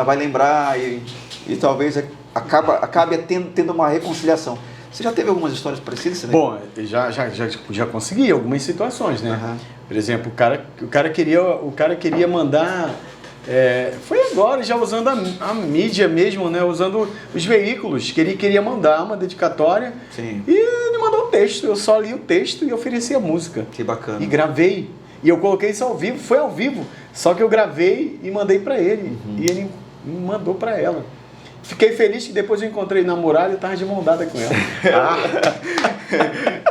ela vai lembrar e talvez acabe tendo uma reconciliação. Você já teve algumas histórias parecidas? Né? Bom, já consegui algumas situações, né? Uhum. Por exemplo, o cara queria mandar... foi agora, já usando a mídia mesmo, né? Usando os veículos, que ele queria mandar uma dedicatória. Sim. E ele mandou o texto, eu só li o texto e ofereci a música. Que bacana. E gravei. E eu coloquei isso ao vivo, foi ao vivo. Só que eu gravei e mandei pra ele. E ele me mandou pra ela. Fiquei feliz que depois eu encontrei na muralha e tava de mão dada com ela.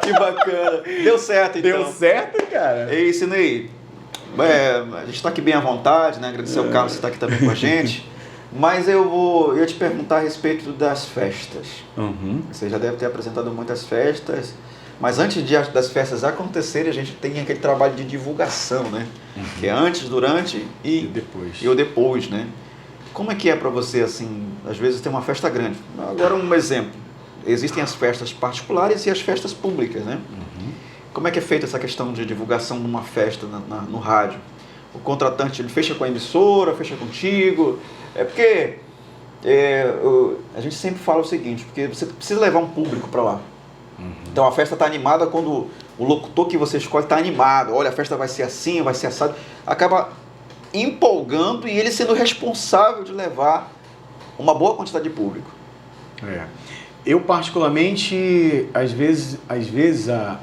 Que bacana. Deu certo, então. Deu certo, cara. E Sinei, a gente está aqui bem à vontade, né? Agradecer ao Carlos que está aqui também com a gente. Mas eu ia te perguntar a respeito das festas. Você já deve ter apresentado muitas festas. Mas antes das festas acontecerem, a gente tem aquele trabalho de divulgação, né? Que é antes, durante e o depois, né? Como é que é para você, assim, às vezes tem uma festa grande. Agora um exemplo. Existem as festas particulares e as festas públicas, né? Como é que é feita essa questão de divulgação numa festa no rádio? O contratante ele fecha com a emissora, fecha contigo? É porque a gente sempre fala o seguinte, porque você precisa levar um público para lá. Então a festa está animada quando o locutor que você escolhe está animado. Olha, a festa vai ser assim, vai ser assado. Acaba empolgando e ele sendo responsável de levar uma boa quantidade de público. Eu particularmente, às vezes a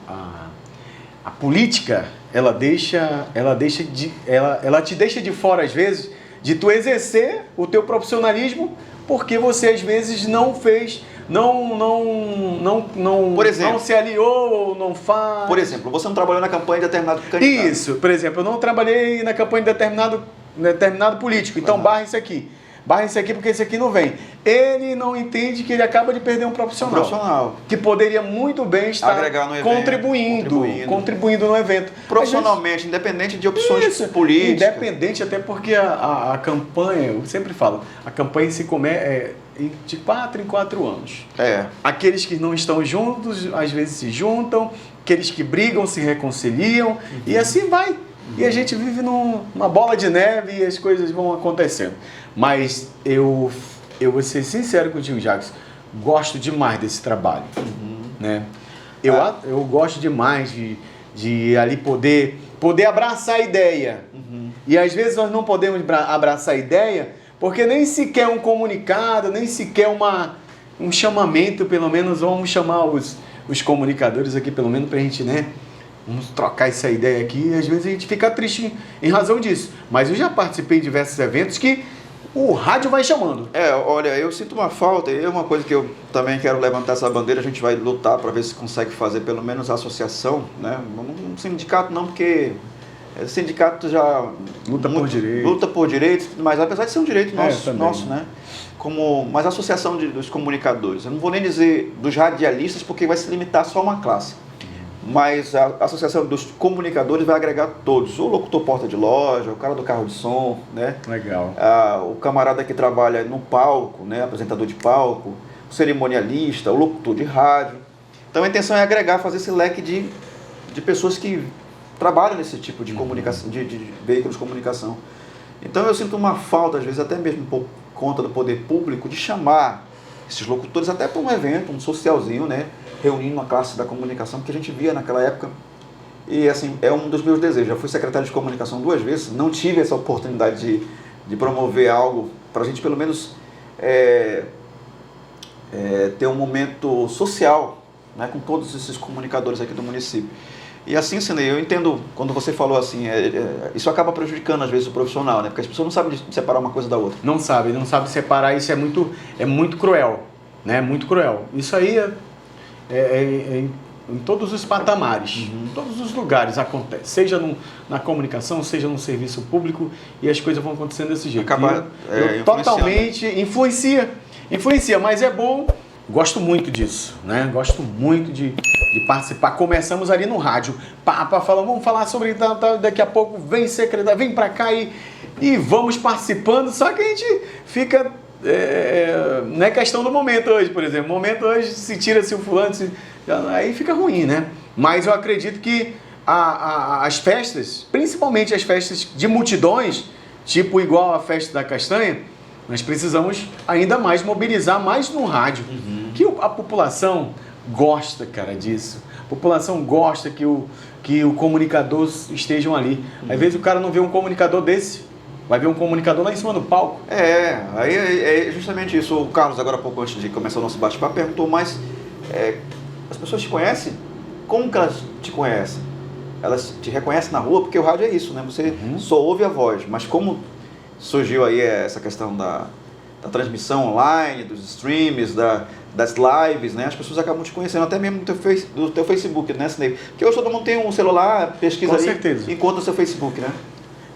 política, ela te deixa de fora, às vezes, de tu exercer o teu profissionalismo, porque você, às vezes, não fez, por exemplo, não se aliou ou não faz... Por exemplo, você não trabalhou na campanha de determinado candidato. Isso, por exemplo, eu não trabalhei na campanha de determinado político, então barra isso aqui. Barra esse aqui porque esse aqui não vem. Ele não entende que ele acaba de perder um profissional. Que poderia muito bem estar contribuindo no evento. Profissionalmente, independente de opções políticas. Independente, até porque a campanha, eu sempre falo, a campanha se começa de 4 em 4 anos. Aqueles que não estão juntos, às vezes se juntam, aqueles que brigam se reconciliam, e assim vai. E a gente vive numa bola de neve e as coisas vão acontecendo. Mas eu vou ser sincero contigo, Jacques, gosto demais desse trabalho. Né? Eu gosto demais de ali poder abraçar a ideia. E às vezes nós não podemos abraçar a ideia porque nem sequer um comunicado, nem sequer um chamamento, pelo menos vamos chamar os comunicadores aqui, pelo menos para a gente, né? Vamos trocar essa ideia aqui, e às vezes a gente fica triste em razão disso. Mas eu já participei de diversos eventos que o rádio vai chamando. Olha, eu sinto uma falta, e é uma coisa que eu também quero levantar essa bandeira, a gente vai lutar para ver se consegue fazer pelo menos a associação, né? Um sindicato não, porque o sindicato já... Luta por direitos, mas apesar de ser um direito nosso, né? Mas a associação dos comunicadores, eu não vou nem dizer dos radialistas, porque vai se limitar só a uma classe. Mas a associação dos comunicadores vai agregar todos. O locutor porta de loja, o cara do carro de som, né? Legal. O camarada que trabalha no palco, né? Apresentador de palco, o cerimonialista, o locutor de rádio. Então a intenção é agregar, fazer esse leque de pessoas que trabalham nesse tipo de comunicação, de veículos de comunicação. Então eu sinto uma falta, às vezes, até mesmo por conta do poder público, de chamar esses locutores até para um evento, um socialzinho, né? Reunindo uma classe da comunicação que a gente via naquela época. E assim, é um dos meus desejos. Já fui secretário de comunicação 2 vezes, não tive essa oportunidade de promover algo para a gente pelo menos ter um momento social, né, com todos esses comunicadores aqui do município. E assim, Sinei, eu entendo quando você falou assim, isso acaba prejudicando às vezes o profissional, né? Porque as pessoas não sabem separar uma coisa da outra. Não sabe separar, isso é muito cruel, né? Muito cruel. Isso aí em todos os patamares, em todos os lugares acontece, seja na comunicação, seja no serviço público, e as coisas vão acontecendo desse jeito. Acaba totalmente influencia, mas é bom, gosto muito disso, né? Gosto muito de participar. Começamos ali no rádio, vamos falar sobre daqui a pouco, vem secretário, vem pra cá e vamos participando, só que a gente fica... não é questão do momento hoje, por exemplo. O momento hoje, se tira-se o fulano, aí fica ruim, né? Mas eu acredito que as festas, principalmente as festas de multidões, tipo igual a festa da castanha, Nós precisamos ainda mais mobilizar mais no rádio. Que a população gosta, cara, disso. A população gosta que o comunicador estejam ali. Às vezes o cara não vê um comunicador desse, vai ver um comunicador lá em cima do palco. Aí é justamente isso. O Carlos, agora há pouco antes de começar o nosso bate-papo, perguntou, mas as pessoas te conhecem? Como que elas te conhecem? Elas te reconhecem na rua? Porque o rádio é isso, né? Você só ouve a voz, mas como surgiu aí essa questão da transmissão online, dos streams, das lives, né? As pessoas acabam te conhecendo até mesmo do teu Facebook, né, Sidney? Porque hoje todo mundo tem um celular, pesquisa ali, encontra o seu Facebook, né?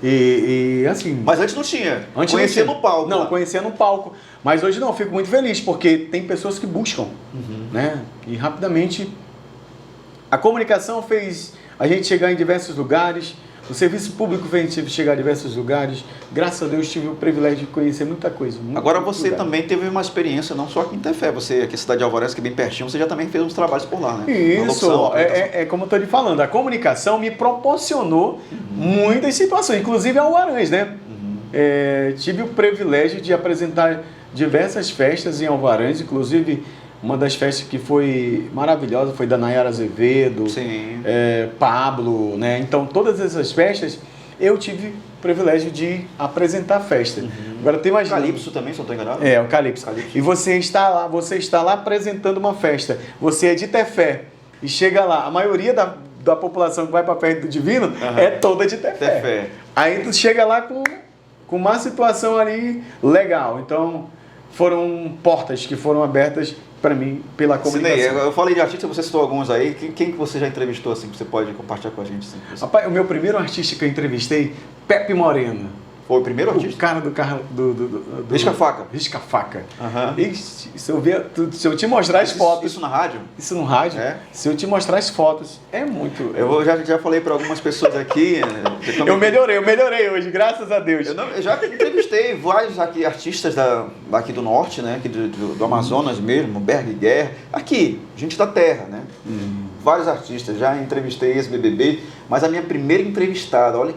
E assim... Mas antes não tinha. Conhecia no palco. Não, conhecia no palco. Mas hoje não, fico muito feliz, porque tem pessoas que buscam, né? E rapidamente a comunicação fez a gente chegar em diversos lugares. O serviço público fez chegar a diversos lugares. Graças a Deus tive o privilégio de conhecer muita coisa. Agora você também teve uma experiência, não só aqui em Tefé. Você, aqui na cidade de Alvorés, que é bem pertinho, você já também fez uns trabalhos por lá, né? Isso, é como eu estou lhe falando. A comunicação me proporcionou muitas situações, inclusive Alvarães, né? Tive o privilégio de apresentar diversas festas em Alvarães, inclusive... Uma das festas que foi maravilhosa foi da Nayara Azevedo, Pablo, né? Então, todas essas festas, eu tive o privilégio de apresentar a festa. Agora, tem mais... Calypso também, se não estou enganado? O Calypso. E você está lá apresentando uma festa. Você é de Tefé e chega lá, a maioria da população que vai para a festa do Divino é toda de Tefé. Aí tu chega lá com uma situação ali legal. Então, foram portas que foram abertas para mim, pela comunicação. Sidney, eu falei de artista, você citou alguns aí. Quem que você já entrevistou, assim, que você pode compartilhar com a gente? Assim, Rapaz, o meu primeiro artista que eu entrevistei, Pepe Moreno. Foi o primeiro artista? O cara do carro do Risca-faca. Risca-faca. Se eu te mostrar as fotos... Isso na rádio? Isso no rádio. Se eu te mostrar as fotos, é muito... Eu já falei para algumas pessoas aqui... Eu melhorei hoje, graças a Deus. Eu já entrevistei vários aqui, artistas daqui do norte, né? Aqui do Amazonas mesmo, Berg Guerra. Aqui, gente da terra, né? Vários artistas, já entrevistei ex-BBB, mas a minha primeira entrevistada, olha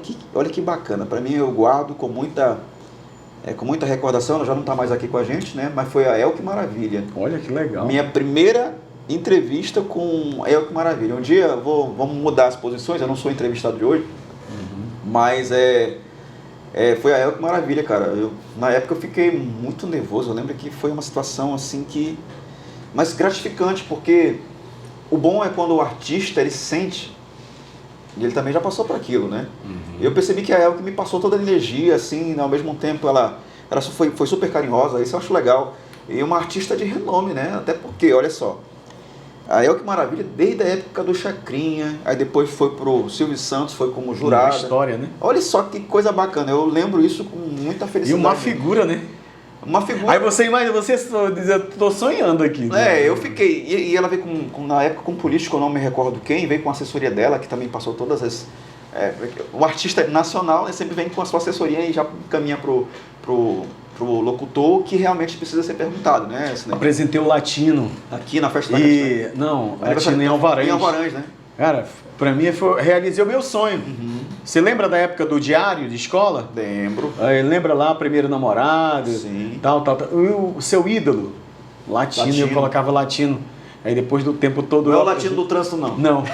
que bacana, para mim eu guardo com muita recordação, ela já não está mais aqui com a gente, né? Mas foi a Elke Maravilha. Olha que legal. Minha primeira entrevista com a Elke Maravilha. Um dia vamos mudar as posições, eu não sou entrevistado de hoje, mas foi a Elke Maravilha, cara. Na época eu fiquei muito nervoso, eu lembro que foi uma situação assim mas gratificante, porque o bom é quando o artista, ele sente, e ele também já passou por aquilo, né? Eu percebi que a Elke me passou toda a energia, assim, ao mesmo tempo ela foi super carinhosa, isso eu acho legal. E uma artista de renome, né? Até porque, olha só, a Elke Maravilha, desde a época do Chacrinha, aí depois foi pro Silvio Santos, foi como jurada. Uma história, né? Olha só que coisa bacana, eu lembro isso com muita felicidade. E uma figura, né? Uma figura. Aí você imagina, eu tô sonhando aqui. Né? Eu fiquei. E ela veio na época com um político, eu não me recordo quem, veio com a assessoria dela, que também passou todas as... o artista nacional, né, sempre vem com a sua assessoria e já caminha pro locutor que realmente precisa ser perguntado, né? Apresentei o Latino. Aqui na festa da Castanha. Não, Latino em Alvarães. Em Alvarães, né? Cara, pra mim realizei o meu sonho. Você lembra da época do diário de escola? Lembro. Lembra lá, primeiro namorado? Sim. Tal. O seu ídolo? Latino, eu colocava Latino. Aí depois do tempo todo... Não é o Latino do trânsito, não. Não.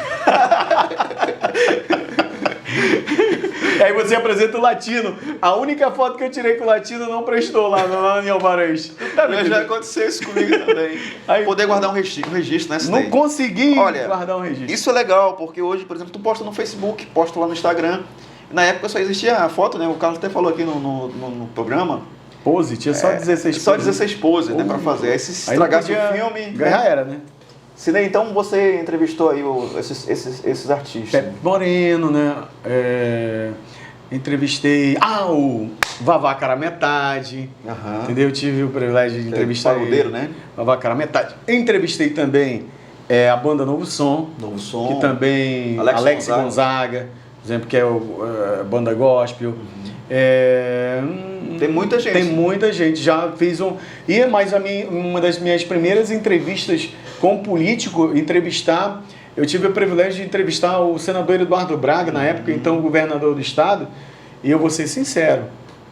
Aí você apresenta o Latino. A única foto que eu tirei com o Latino não prestou lá em Alvarez. Já aconteceu isso comigo também. Aí, poder guardar um registro, né? Não consegui guardar um registro. Isso é legal, porque hoje, por exemplo, tu posta no Facebook, posta lá no Instagram. Na época só existia a foto, né? O Carlos até falou aqui no programa. Pose, tinha só 16 poses. Só 16 poses, né? Pra fazer. Aí se estragasse o filme... Já era, né? Sidney, então você entrevistou aí esses artistas. Pepe Moreno, né? Entrevistei o Vavá Cara Metade, entendeu? Eu tive o privilégio de entrevistar ele, né? Vavá Cara Metade. Entrevistei também a banda Novo Som, que também Alex Gonzaga, por exemplo, que é a banda gospel. Tem muita gente. Tem muita gente. Já fiz uma das minhas primeiras entrevistas com um político, eu tive o privilégio de entrevistar o senador Eduardo Braga, na época, então governador do estado, e eu vou ser sincero,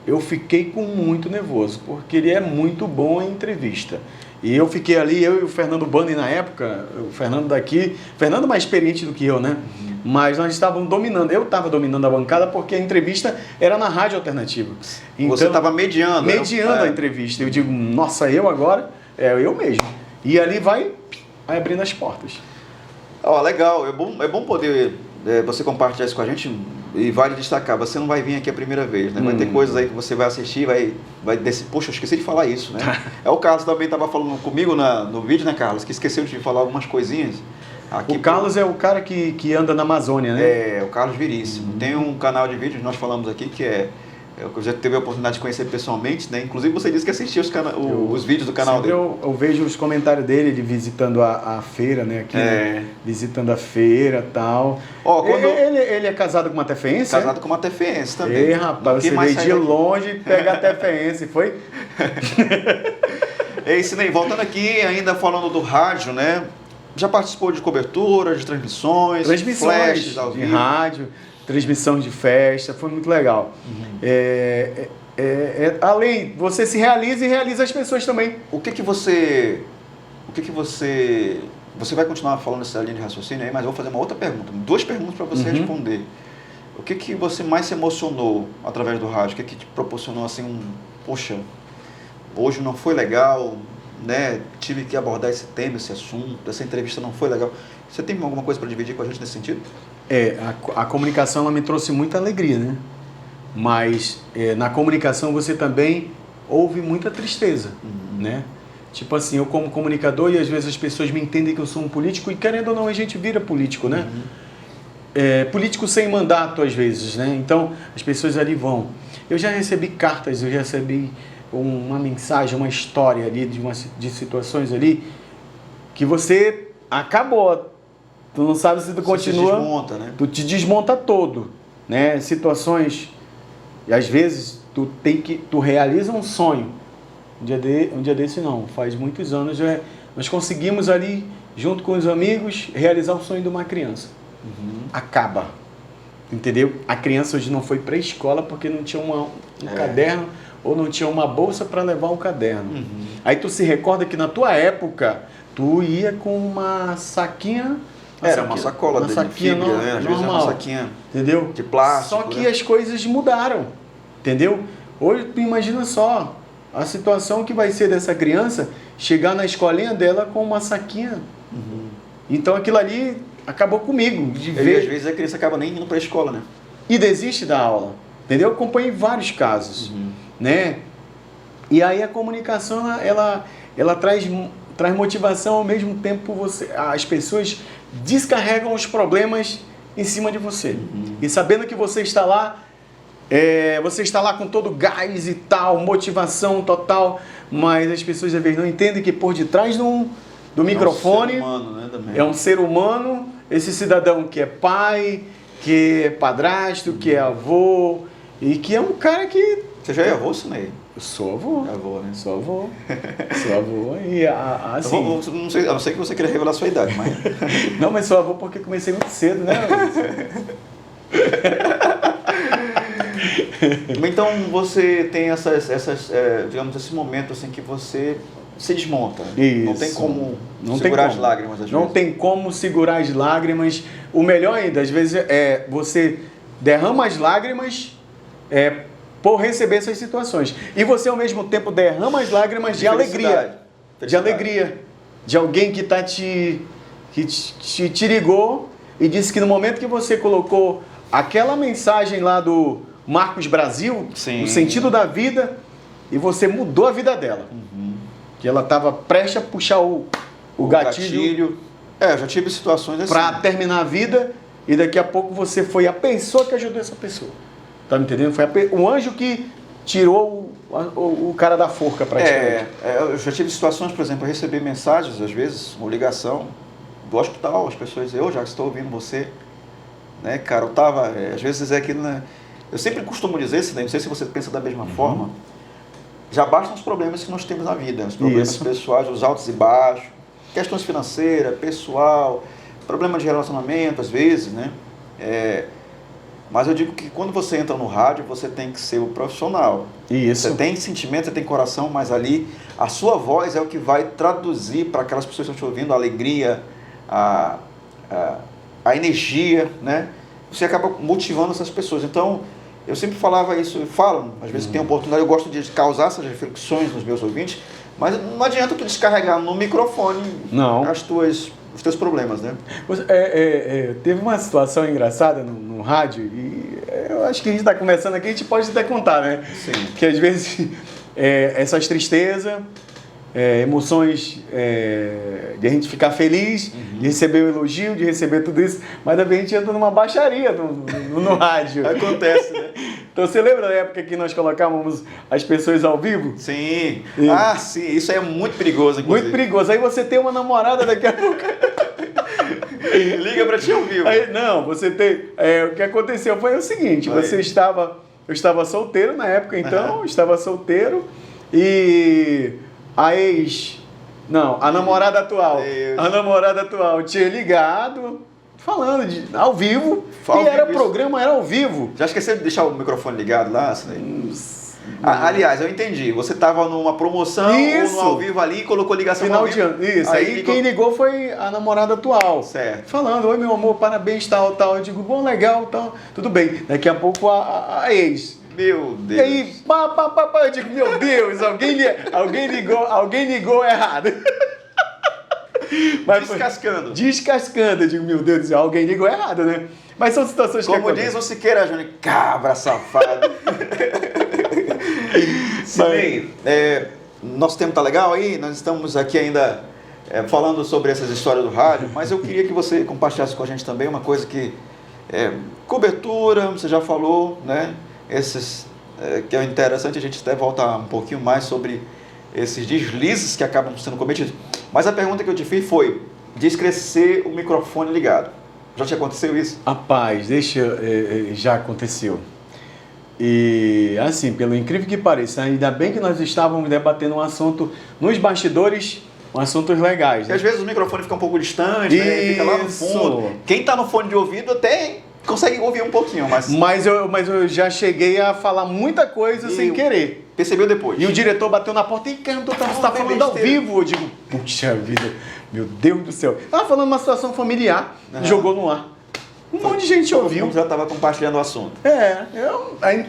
eu fiquei com muito nervoso, porque ele é muito bom em entrevista. E eu fiquei ali, eu e o Fernando Bani na época, o Fernando daqui, Fernando mais experiente do que eu, né? Mas nós estávamos dominando, eu estava dominando a bancada porque a entrevista era na rádio alternativa. Então, você estava mediando. Mediando a entrevista. Eu digo, nossa, eu agora, eu mesmo. E ali vai abrindo as portas. Legal, é bom poder você compartilhar isso com a gente. E vale destacar, você não vai vir aqui a primeira vez, né? Vai ter coisas aí que você vai assistir, vai descer. Poxa, eu esqueci de falar isso, né? O Carlos também estava falando comigo no vídeo, né, Carlos? Que esqueceu de falar algumas coisinhas. Aqui, o Carlos é o cara que anda na Amazônia, né? O Carlos Veríssimo. Tem um canal de vídeos que nós falamos aqui que eu já tive a oportunidade de conhecer pessoalmente, né? Inclusive você disse que assistia os vídeos do canal dele. Eu vejo os comentários dele, ele visitando a feira, né? Aqui, né? Visitando a feira e tal. Ele é casado com uma tefense? Casado com uma tefense também. Rapaz, você veio de longe pegar a tefense, foi? Isso, né? Voltando aqui, ainda falando do rádio, né? Já participou de cobertura, de transmissões flashes ao vivo. De rádio. Transmissão de festa, foi muito legal. Além, você se realiza e realiza as pessoas também. Você vai continuar falando essa linha de raciocínio aí, mas eu vou fazer uma outra pergunta, 2 perguntas para você responder. O que você mais se emocionou através do rádio? O que te proporcionou assim poxa, hoje não foi legal, né? Tive que abordar esse tema, esse assunto, essa entrevista não foi legal. Você tem alguma coisa para dividir com a gente nesse sentido? A comunicação ela me trouxe muita alegria, né? Mas na comunicação você também ouve muita tristeza, né? Tipo assim, eu como comunicador e às vezes as pessoas me entendem que eu sou um político e querendo ou não a gente vira político, né? Político sem mandato às vezes, né? Então as pessoas ali vão. Eu já recebi cartas, eu já recebi uma mensagem, uma história ali de situações ali que você acabou. Tu não sabe se tu continua. Se desmonta, né? Tu te desmonta todo, né? Situações. E às vezes tu realiza um sonho. Um dia desse não. Faz muitos anos nós conseguimos ali, junto com os amigos, realizar o sonho de uma criança. Acaba. Entendeu? A criança hoje não foi para a escola porque não tinha um caderno ou não tinha uma bolsa para levar um caderno. Aí tu se recorda que na tua época tu ia com uma saquinha. Era uma sacola de fibra, né? Às vezes é uma saquinha, entendeu? De plástico. Só que as coisas mudaram, entendeu? Hoje tu imagina só a situação que vai ser dessa criança chegar na escolinha dela com uma saquinha. Então aquilo ali acabou comigo. Às vezes a criança acaba nem indo para a escola, né? E desiste da aula, entendeu? Eu acompanhei vários casos, né? E aí a comunicação, ela traz motivação, ao mesmo tempo as pessoas descarregam os problemas em cima de você. E sabendo que você está lá com todo gás e tal, motivação total, mas as pessoas às vezes não entendem que por detrás do microfone é um ser humano, né, também. É um ser humano, esse cidadão que é pai, que é padrasto, que é avô, e que é um cara que... Você já é avô, Sinei? Eu sou avô. Avô, né? Sou avô. Sou avô. E assim... Eu não sei que você queria revelar a sua idade, mas... Não, mas sou avô porque comecei muito cedo, né? Então você tem digamos, esse momento assim que você se desmonta. Isso. Não tem como segurar as lágrimas, às vezes. Não tem como segurar as lágrimas. O melhor ainda, às vezes, você derrama as lágrimas por receber essas situações. E você, ao mesmo tempo, derrama as lágrimas de alegria. De alegria. De alguém que te ligou e disse que no momento que você colocou aquela mensagem lá do Marcos Brasil, sim, o sentido da vida, e você mudou a vida dela. Que ela estava prestes a puxar o gatilho. Eu já tive situações assim. Para terminar a vida, e daqui a pouco você foi a pessoa que ajudou essa pessoa. Tá me entendendo? Foi o anjo que tirou o cara da forca, praticamente. Eu já tive situações, por exemplo, eu recebi mensagens, às vezes, uma ligação do hospital, as pessoas dizem, já estou ouvindo você, né, cara, eu tava, às vezes é aquilo, né, eu sempre costumo dizer, não sei se você pensa da mesma forma, já bastam os problemas que nós temos na vida, os problemas pessoais, os altos e baixos, questões financeiras, pessoal, problema de relacionamento, às vezes, né, Mas eu digo que quando você entra no rádio, você tem que ser o profissional. Isso. Você tem sentimento, você tem coração, mas ali a sua voz é o que vai traduzir para aquelas pessoas que estão te ouvindo a alegria, a energia, né? Você acaba motivando essas pessoas. Então, eu sempre falava isso, e falo, às vezes tem oportunidade, eu gosto de causar essas reflexões nos meus ouvintes, mas não adianta tu descarregar no microfone os teus problemas, né? Teve uma situação engraçada no rádio, e eu acho que a gente está começando aqui, a gente pode até contar, né? Sim. Que às vezes essas tristezas, emoções de a gente ficar feliz, de receber o elogio, de receber tudo isso, mas também a gente entra numa baixaria no rádio. Acontece, né? Então você lembra da época que nós colocávamos as pessoas ao vivo? Sim. Sim, isso é muito perigoso, inclusive. Muito perigoso. Aí você tem uma namorada daqui a pouco. Liga pra ti ao vivo. Aí, não, você tem... o que aconteceu foi o seguinte, eu estava solteiro na época, então, estava solteiro e a namorada atual, tinha ligado, falando ao vivo, programa era ao vivo. Já esqueceu de deixar o microfone ligado lá? Aliás, eu entendi. Você estava numa promoção ou no ao vivo ali e colocou ligação final ao vivo. de ano. Isso. Aí quem ligou foi a namorada atual. Certo. Falando, oi meu amor, parabéns, tal. Eu digo, bom, legal, tal. Tudo bem. Daqui a pouco a ex. Meu Deus. E aí, eu digo, meu Deus, alguém ligou errado. Mas descascando. Eu digo, meu Deus do céu, alguém ligou errado, né? Mas são situações que como diz o Siqueira Júnior, cabra safado. Sim, nosso tempo tá legal aí, nós estamos aqui ainda falando sobre essas histórias do rádio, mas eu queria que você compartilhasse com a gente também uma coisa que cobertura, você já falou, né? Que é interessante, a gente até voltar um pouquinho mais sobre esses deslizes que acabam sendo cometidos. Mas a pergunta que eu te fiz foi, descrescer o microfone ligado. Já te aconteceu isso? Rapaz, já aconteceu. E assim, pelo incrível que pareça, ainda bem que nós estávamos debatendo um assunto nos bastidores, assuntos legais. Né? Às vezes o microfone fica um pouco distante, né? Fica lá no fundo. Quem está no fone de ouvido até consegue ouvir um pouquinho, mas eu já cheguei a falar muita coisa sem querer. Percebeu depois. E o diretor bateu na porta e você está falando ao vivo. Eu digo, puxa vida, meu Deus do céu. Estava falando uma situação familiar, jogou no ar. Um monte de gente ouviu. Já estava compartilhando o assunto.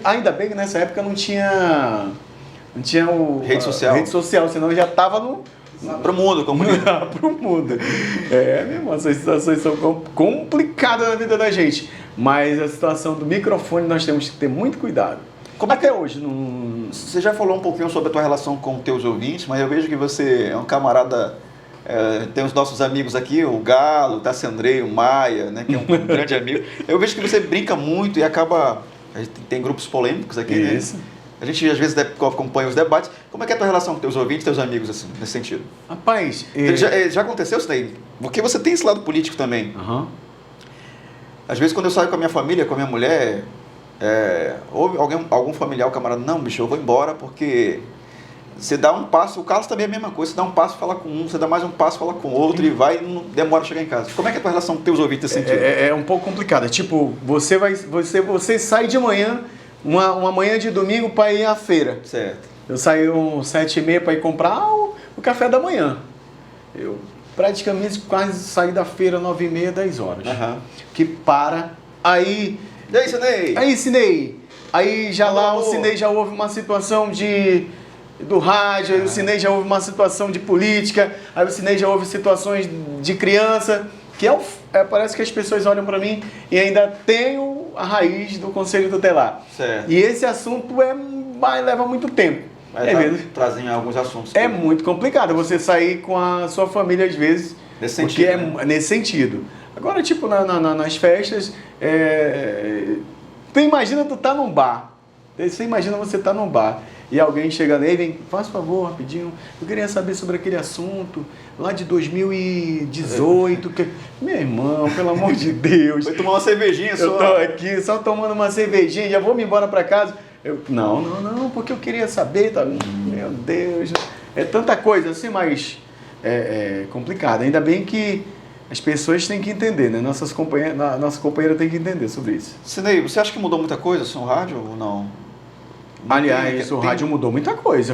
Ainda bem que nessa época não tinha rede social, senão eu já estava pro mundo, como pro mundo. Meu irmão, essas situações são complicadas na vida da gente. Mas a situação do microfone nós temos que ter muito cuidado. Até hoje não... Você já falou um pouquinho sobre a tua relação com os teus ouvintes, mas eu vejo que você é um camarada... tem os nossos amigos aqui, o Galo, o Tassandrei, o Maia, né, que é um grande amigo. Eu vejo que você brinca muito e acaba... A gente tem grupos polêmicos aqui, Isso. Né? A gente às vezes acompanha os debates. Como é que é a tua relação com teus ouvintes, teus amigos, assim, nesse sentido? Rapaz... Já aconteceu isso daí? Porque você tem esse lado político também. Uhum. Às vezes quando eu saio com a minha família, com a minha mulher, ou algum familiar, o camarada, não, bicho, eu vou embora porque... Você dá um passo, o Carlos também é a mesma coisa, você dá um passo, fala com um, você dá mais um passo, fala com o outro e vai e não demora a chegar em casa. Como é que é a tua relação com teus ouvintes nesse sentido? É um pouco complicado. Tipo, você sai de manhã, uma manhã de domingo para ir à feira. Certo. Eu saio 7h30 para ir comprar o café da manhã. Eu praticamente quase saí da feira 9h30, 10 horas. Uhum. Que para, aí... E aí, Sinei? Aí, Sinei. Aí já lá o Sinei já houve uma situação do rádio, aí o Sinei já houve uma situação de política, aí o Sinei já houve situações de criança, que parece que as pessoas olham para mim e ainda tem a raiz do Conselho Tutelar. Certo. E esse assunto leva muito tempo. Trazem alguns assuntos. É muito complicado você sair com a sua família às vezes, nesse sentido, porque nesse sentido. Agora, tipo, nas festas, tu imagina tu tá num bar, você imagina você tá num bar, e alguém chega nele e vem, faz favor, rapidinho, eu queria saber sobre aquele assunto lá de 2018. Meu irmão, pelo amor de Deus. Foi tomar uma cervejinha só. Eu tô aqui só tomando uma cervejinha, já vou me embora para casa. Não, porque eu queria saber. Tá? Meu Deus, é tanta coisa assim, mas é complicado. Ainda bem que As pessoas têm que entender, né? Nossa companheira tem que entender sobre isso. Sinei, você acha que mudou muita coisa assim, o rádio ou não? Aliás, o rádio mudou muita coisa.